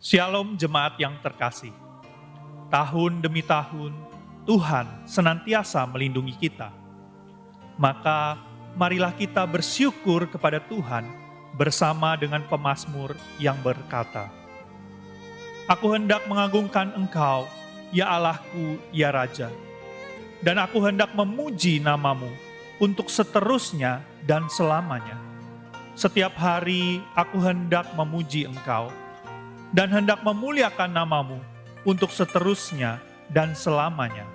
Shalom jemaat yang terkasih. Tahun demi tahun, Tuhan senantiasa melindungi kita. Maka, marilah kita bersyukur kepada Tuhan bersama dengan pemazmur yang berkata, "Aku hendak mengagungkan Engkau, ya Allahku, ya Raja. Dan aku hendak memuji namamu untuk seterusnya dan selamanya. Setiap hari aku hendak memuji Engkau, dan hendak memuliakan namamu untuk seterusnya dan selamanya."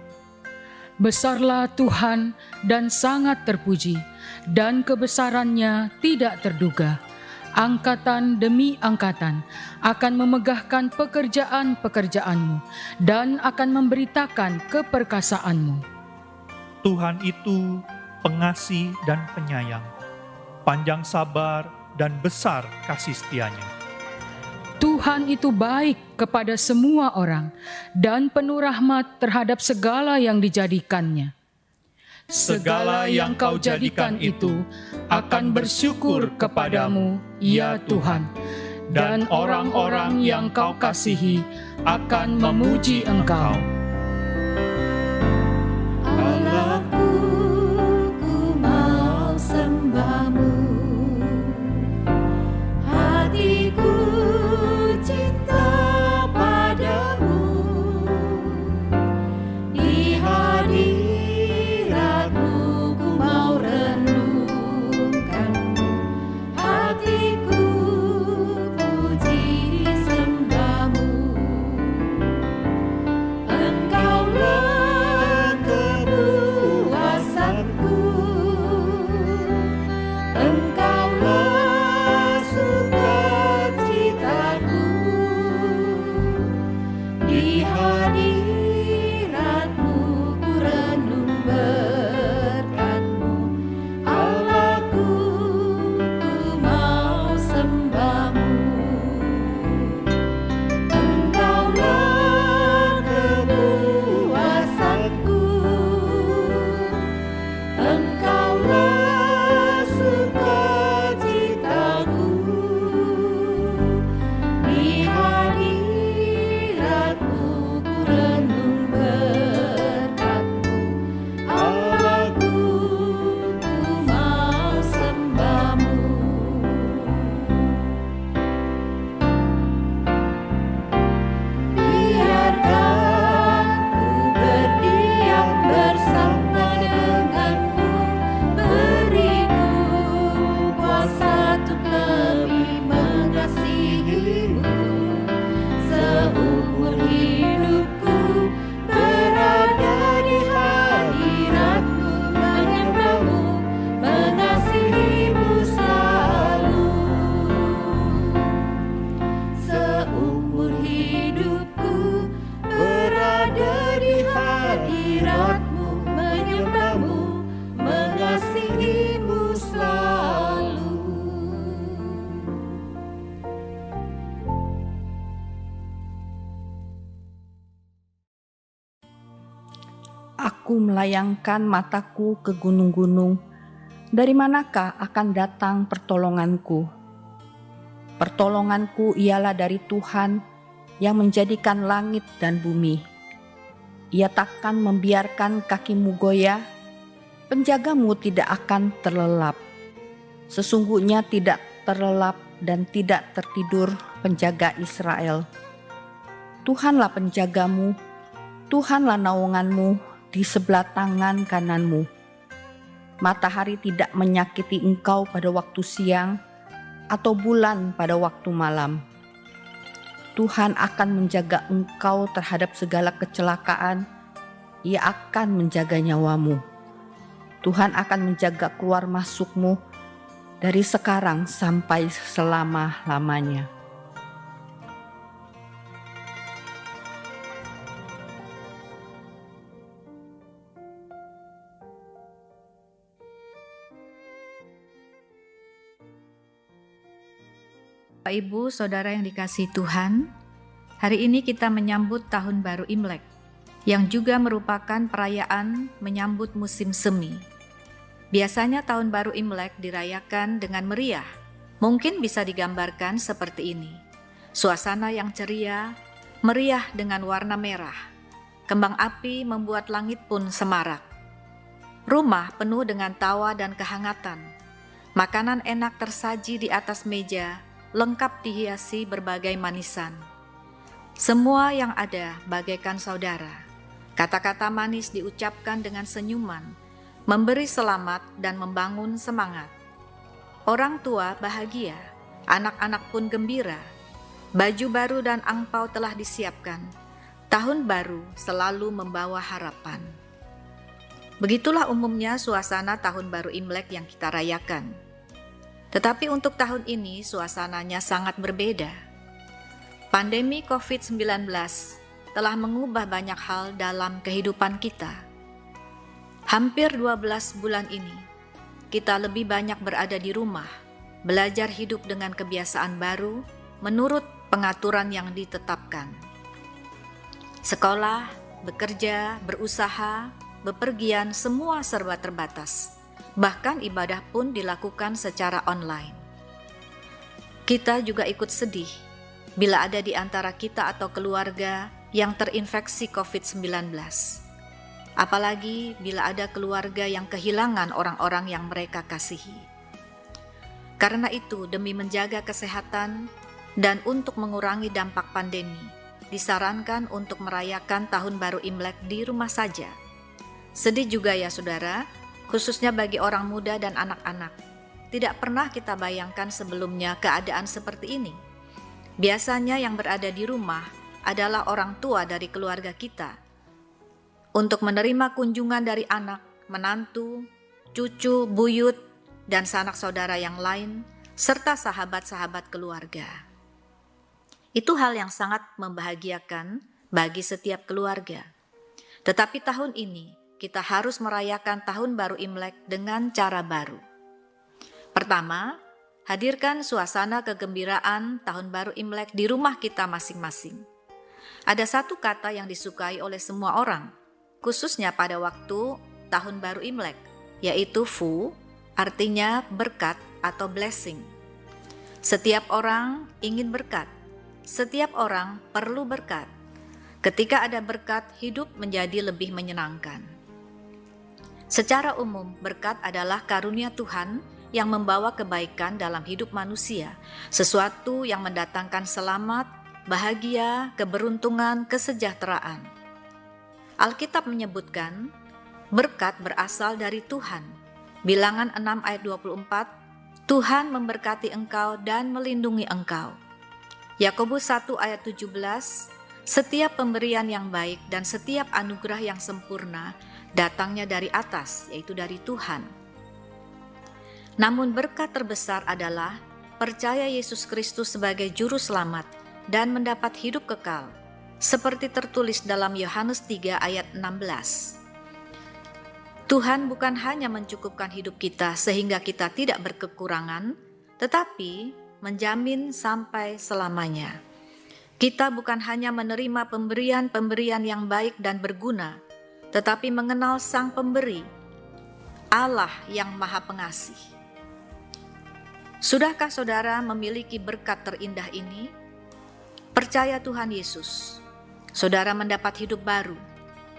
Besarlah Tuhan dan sangat terpuji, dan kebesarannya tidak terduga. Angkatan demi angkatan akan memegahkan pekerjaan-pekerjaanmu dan akan memberitakan keperkasaanmu. Tuhan itu pengasih dan penyayang, panjang sabar dan besar kasih setianya. Tuhan itu baik kepada semua orang dan penuh rahmat terhadap segala yang dijadikannya. Segala yang kau jadikan itu akan bersyukur kepadamu, ya Tuhan, dan orang-orang yang kau kasihi akan memuji Engkau. Allahku, ku mau sembahmu, hatiku cinta padamu, di hadiratmu ku mau renungkanmu, hatiku puji sembahmu. Engkaulah kepuasanku, Engkaulah sukacitaku, di hadiratmu ku renung berkat-Mu. Allahku, ku mau sembahmu. Engkaulah kepuasanku, Engkaulah sukacitaku, di hadiratmu ku renung berkat-Mu. Allahku, ku mau sembahmu. Biarkan ku berdiam bersama denganmu, beriku kuasa untuk lebih mengasihimu. Seumur hidupku berada di hadiratmu, menyembahmu, mengasihimu selalu. Seumur hidupku berada di hadiratmu, menyembahmu, mengasihimu selalu. Aku melayangkan mataku ke gunung-gunung. Dari manakah akan datang pertolonganku? Pertolonganku ialah dari Tuhan yang menjadikan langit dan bumi. Ia takkan membiarkan kakimu goyah, penjagamu tidak akan terlelap. Sesungguhnya tidak terlelap dan tidak tertidur penjaga Israel. Tuhanlah penjagamu, Tuhanlah naunganmu di sebelah tangan kananmu. Matahari tidak menyakiti engkau pada waktu siang, atau bulan pada waktu malam. Tuhan akan menjaga engkau terhadap segala kecelakaan. Ia akan menjaga nyawamu. Tuhan akan menjaga keluar masukmu dari sekarang sampai selama-lamanya. Bapak Ibu, Saudara yang dikasihi Tuhan, hari ini kita menyambut Tahun Baru Imlek, yang juga merupakan perayaan menyambut musim semi. Biasanya Tahun Baru Imlek dirayakan dengan meriah. Mungkin bisa digambarkan seperti ini. Suasana yang ceria, meriah dengan warna merah. Kembang api membuat langit pun semarak. Rumah penuh dengan tawa dan kehangatan. Makanan enak tersaji di atas meja, lengkap dihiasi berbagai manisan. Semua yang ada bagaikan saudara. Kata-kata manis diucapkan dengan senyuman, memberi selamat dan membangun semangat. Orang tua bahagia, anak-anak pun gembira. Baju baru dan angpau telah disiapkan. Tahun baru selalu membawa harapan. Begitulah umumnya suasana tahun baru Imlek yang kita rayakan. Tetapi untuk tahun ini suasananya sangat berbeda. Pandemi COVID-19 telah mengubah banyak hal dalam kehidupan kita. Hampir 12 bulan ini, kita lebih banyak berada di rumah, belajar hidup dengan kebiasaan baru menurut pengaturan yang ditetapkan. Sekolah, bekerja, berusaha, bepergian, semua serba terbatas. Bahkan ibadah pun dilakukan secara online. Kita juga ikut sedih bila ada di antara kita atau keluarga yang terinfeksi COVID-19. Apalagi bila ada keluarga yang kehilangan orang-orang yang mereka kasihi. Karena itu, demi menjaga kesehatan dan untuk mengurangi dampak pandemi, disarankan untuk merayakan Tahun Baru Imlek di rumah saja. Sedih juga ya saudara, khususnya bagi orang muda dan anak-anak. Tidak pernah kita bayangkan sebelumnya keadaan seperti ini. Biasanya yang berada di rumah adalah orang tua dari keluarga kita. Untuk menerima kunjungan dari anak, menantu, cucu, buyut, dan sanak saudara yang lain, serta sahabat-sahabat keluarga. Itu hal yang sangat membahagiakan bagi setiap keluarga. Tetapi tahun ini, kita harus merayakan Tahun Baru Imlek dengan cara baru. Pertama, hadirkan suasana kegembiraan Tahun Baru Imlek di rumah kita masing-masing. Ada satu kata yang disukai oleh semua orang, khususnya pada waktu Tahun Baru Imlek, yaitu Fu, artinya berkat atau blessing. Setiap orang ingin berkat, setiap orang perlu berkat. Ketika ada berkat, hidup menjadi lebih menyenangkan. Secara umum, berkat adalah karunia Tuhan yang membawa kebaikan dalam hidup manusia, sesuatu yang mendatangkan selamat, bahagia, keberuntungan, kesejahteraan. Alkitab menyebutkan, berkat berasal dari Tuhan. Bilangan 6 ayat 24, Tuhan memberkati engkau dan melindungi engkau. Yakobus 1 ayat 17, setiap pemberian yang baik dan setiap anugerah yang sempurna datangnya dari atas, yaitu dari Tuhan. Namun berkat terbesar adalah percaya Yesus Kristus sebagai juru selamat dan mendapat hidup kekal, seperti tertulis dalam Yohanes 3 ayat 16. Tuhan bukan hanya mencukupkan hidup kita sehingga kita tidak berkekurangan, tetapi menjamin sampai selamanya. Kita bukan hanya menerima pemberian-pemberian yang baik dan berguna, tetapi mengenal Sang Pemberi, Allah yang Maha Pengasih. Sudahkah saudara memiliki berkat terindah ini? Percaya Tuhan Yesus, saudara mendapat hidup baru,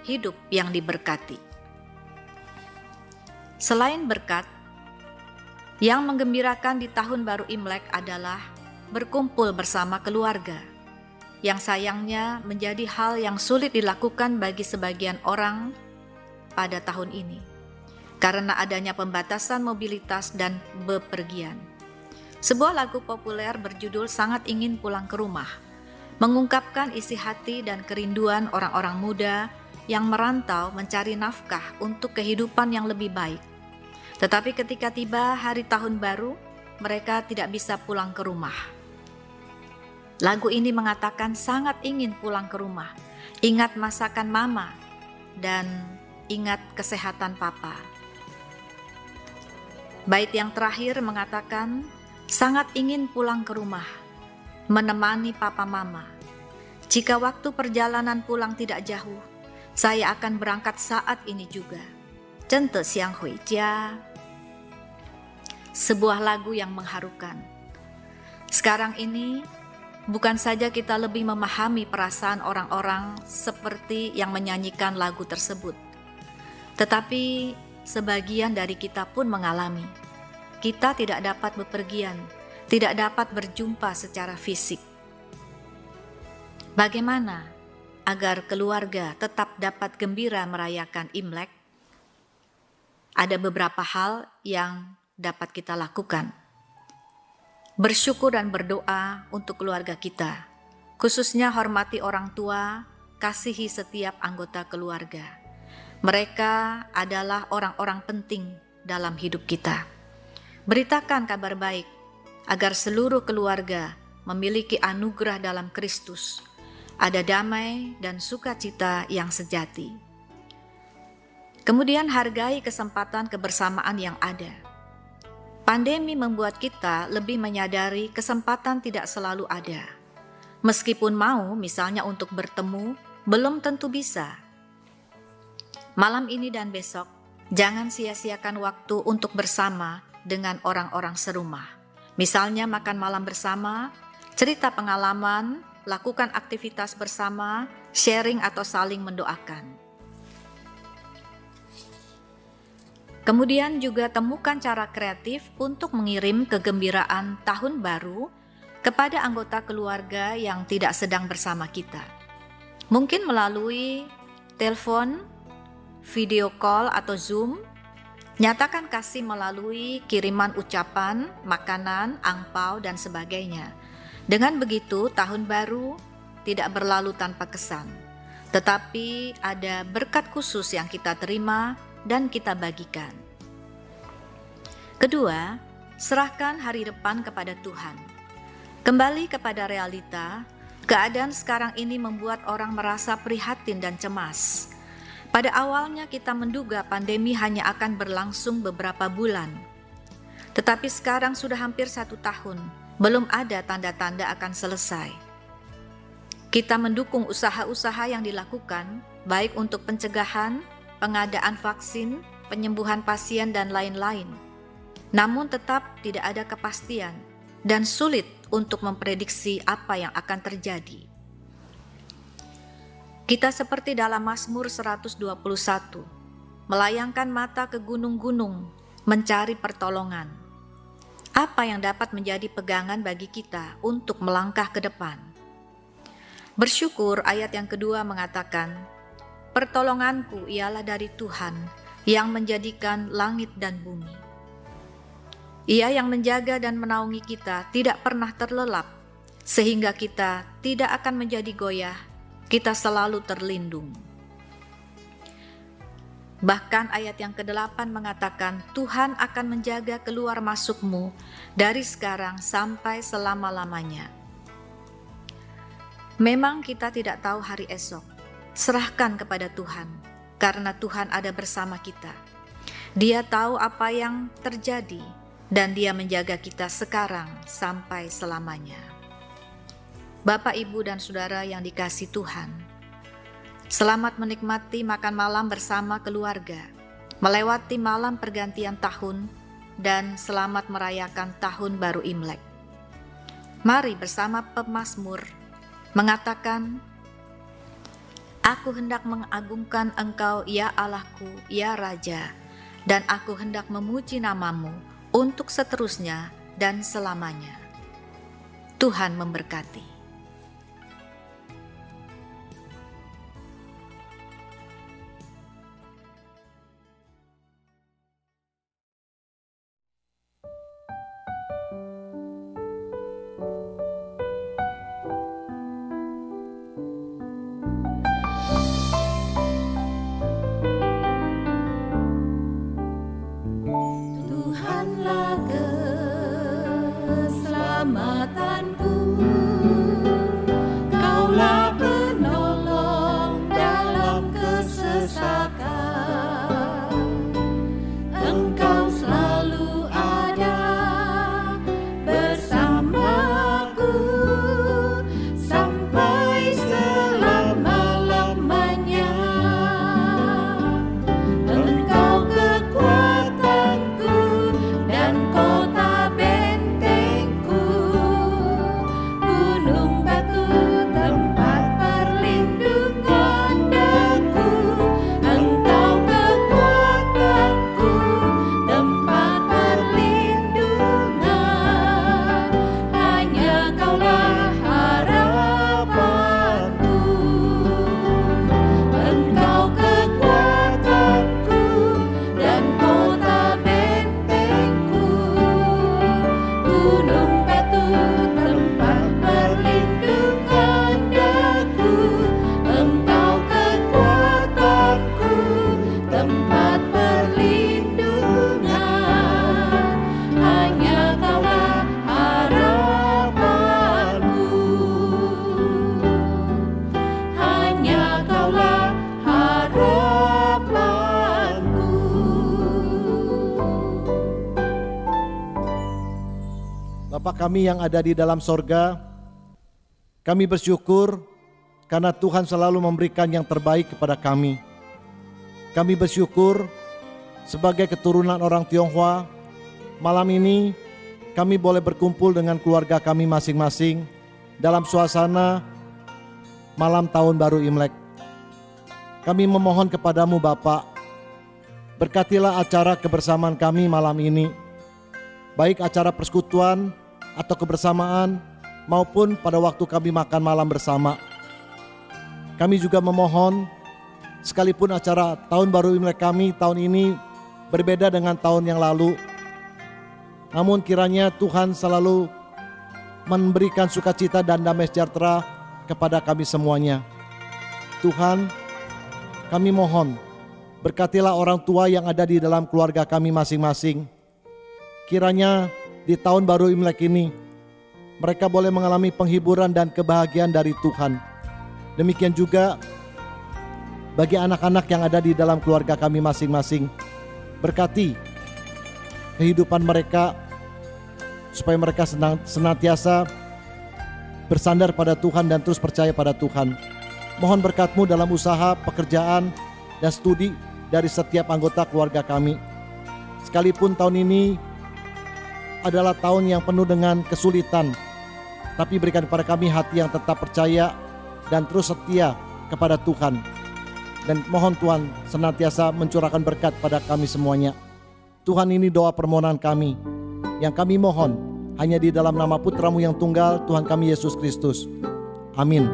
hidup yang diberkati. Selain berkat, yang menggembirakan di Tahun Baru Imlek adalah berkumpul bersama keluarga, yang sayangnya menjadi hal yang sulit dilakukan bagi sebagian orang pada tahun ini, karena adanya pembatasan mobilitas dan bepergian. Sebuah lagu populer berjudul Sangat Ingin Pulang ke Rumah, mengungkapkan isi hati dan kerinduan orang-orang muda yang merantau mencari nafkah untuk kehidupan yang lebih baik. Tetapi ketika tiba hari tahun baru, mereka tidak bisa pulang ke rumah. Lagu ini mengatakan sangat ingin pulang ke rumah, ingat masakan mama, dan ingat kesehatan papa. Bait yang terakhir mengatakan sangat ingin pulang ke rumah, menemani papa mama. Jika waktu perjalanan pulang tidak jauh, saya akan berangkat saat ini juga. 真的想回家. Sebuah lagu yang mengharukan. Sekarang ini, bukan saja kita lebih memahami perasaan orang-orang seperti yang menyanyikan lagu tersebut, tetapi sebagian dari kita pun mengalami. Kita tidak dapat bepergian, tidak dapat berjumpa secara fisik. Bagaimana agar keluarga tetap dapat gembira merayakan Imlek? Ada beberapa hal yang dapat kita lakukan. Bersyukur dan berdoa untuk keluarga kita, khususnya hormati orang tua, kasihi setiap anggota keluarga. Mereka adalah orang-orang penting dalam hidup kita. Beritakan kabar baik agar seluruh keluarga memiliki anugerah dalam Kristus, ada damai dan sukacita yang sejati. Kemudian hargai kesempatan kebersamaan yang ada. Pandemi membuat kita lebih menyadari kesempatan tidak selalu ada. Meskipun mau, misalnya untuk bertemu, belum tentu bisa. Malam ini dan besok, jangan sia-siakan waktu untuk bersama dengan orang-orang serumah. Misalnya makan malam bersama, cerita pengalaman, lakukan aktivitas bersama, sharing atau saling mendoakan. Kemudian juga temukan cara kreatif untuk mengirim kegembiraan tahun baru kepada anggota keluarga yang tidak sedang bersama kita. Mungkin melalui telepon, video call atau Zoom. Nyatakan kasih melalui kiriman ucapan, makanan, angpau, dan sebagainya. Dengan begitu, tahun baru tidak berlalu tanpa kesan, tetapi ada berkat khusus yang kita terima dan kita bagikan. Kedua, serahkan hari depan kepada Tuhan. Kembali kepada realita, keadaan sekarang ini membuat orang merasa prihatin dan cemas. Pada awalnya kita menduga pandemi hanya akan berlangsung beberapa bulan. Tetapi sekarang sudah hampir 1 tahun, belum ada tanda-tanda akan selesai. Kita mendukung usaha-usaha yang dilakukan, baik untuk pencegahan, pengadaan vaksin, penyembuhan pasien, dan lain-lain. Namun tetap tidak ada kepastian dan sulit untuk memprediksi apa yang akan terjadi. Kita seperti dalam Mazmur 121, melayangkan mata ke gunung-gunung, mencari pertolongan. Apa yang dapat menjadi pegangan bagi kita untuk melangkah ke depan? Bersyukur ayat yang kedua mengatakan, pertolonganku ialah dari Tuhan yang menjadikan langit dan bumi. Ia yang menjaga dan menaungi kita tidak pernah terlelap, sehingga kita tidak akan menjadi goyah, kita selalu terlindung. Bahkan ayat yang ke-8 mengatakan, Tuhan akan menjaga keluar masukmu dari sekarang sampai selama-lamanya. Memang kita tidak tahu hari esok. Serahkan kepada Tuhan, karena Tuhan ada bersama kita. Dia tahu apa yang terjadi, dan Dia menjaga kita sekarang sampai selamanya. Bapak, Ibu, dan Saudara yang dikasihi Tuhan, selamat menikmati makan malam bersama keluarga, melewati malam pergantian tahun, dan selamat merayakan Tahun Baru Imlek. Mari bersama pemazmur mengatakan, Aku hendak mengagungkan Engkau, ya Allahku, ya Raja, dan aku hendak memuji nama-Mu untuk seterusnya dan selamanya. Tuhan memberkati. Tuhanlah keselamatanku, Kaulah penolong dalam kesesakan. Engkau selalu ada bersamaku sampai selama-lamanya. Engkau kekuatanku dan kota bentengku, Bapa kami yang ada di dalam sorga, kami bersyukur karena Tuhan selalu memberikan yang terbaik kepada kami. Kami bersyukur sebagai keturunan orang Tionghoa, malam ini kami boleh berkumpul dengan keluarga kami masing-masing dalam suasana malam tahun baru Imlek. Kami memohon kepadamu Bapa, berkatilah acara kebersamaan kami malam ini, baik acara persekutuan atau kebersamaan maupun pada waktu kami makan malam bersama. Kami juga memohon, sekalipun acara tahun baru Imlek kami tahun ini berbeda dengan tahun yang lalu, namun kiranya Tuhan selalu memberikan sukacita dan damai sejahtera kepada kami semuanya. Tuhan, kami mohon, berkatilah orang tua yang ada di dalam keluarga kami masing-masing. Kiranya di tahun baru Imlek ini, mereka boleh mengalami penghiburan dan kebahagiaan dari Tuhan. Demikian juga bagi anak-anak yang ada di dalam keluarga kami masing-masing. Berkati kehidupan mereka, supaya mereka senantiasa bersandar pada Tuhan dan terus percaya pada Tuhan. Mohon berkat-Mu dalam usaha, pekerjaan, dan studi dari setiap anggota keluarga kami. Sekalipun tahun ini adalah tahun yang penuh dengan kesulitan, tapi berikan kepada kami hati yang tetap percaya dan terus setia kepada Tuhan. Dan mohon Tuhan senantiasa mencurahkan berkat pada kami semuanya. Tuhan, ini doa permohonan kami, yang kami mohon hanya di dalam nama Putra-Mu yang tunggal, Tuhan kami Yesus Kristus. Amin.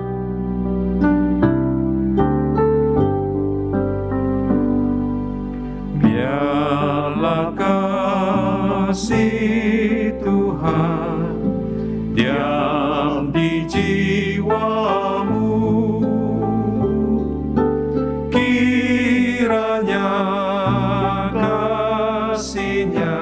Biarlah kasih Tuhan diam di jiwamu, kiranya kasih-Nya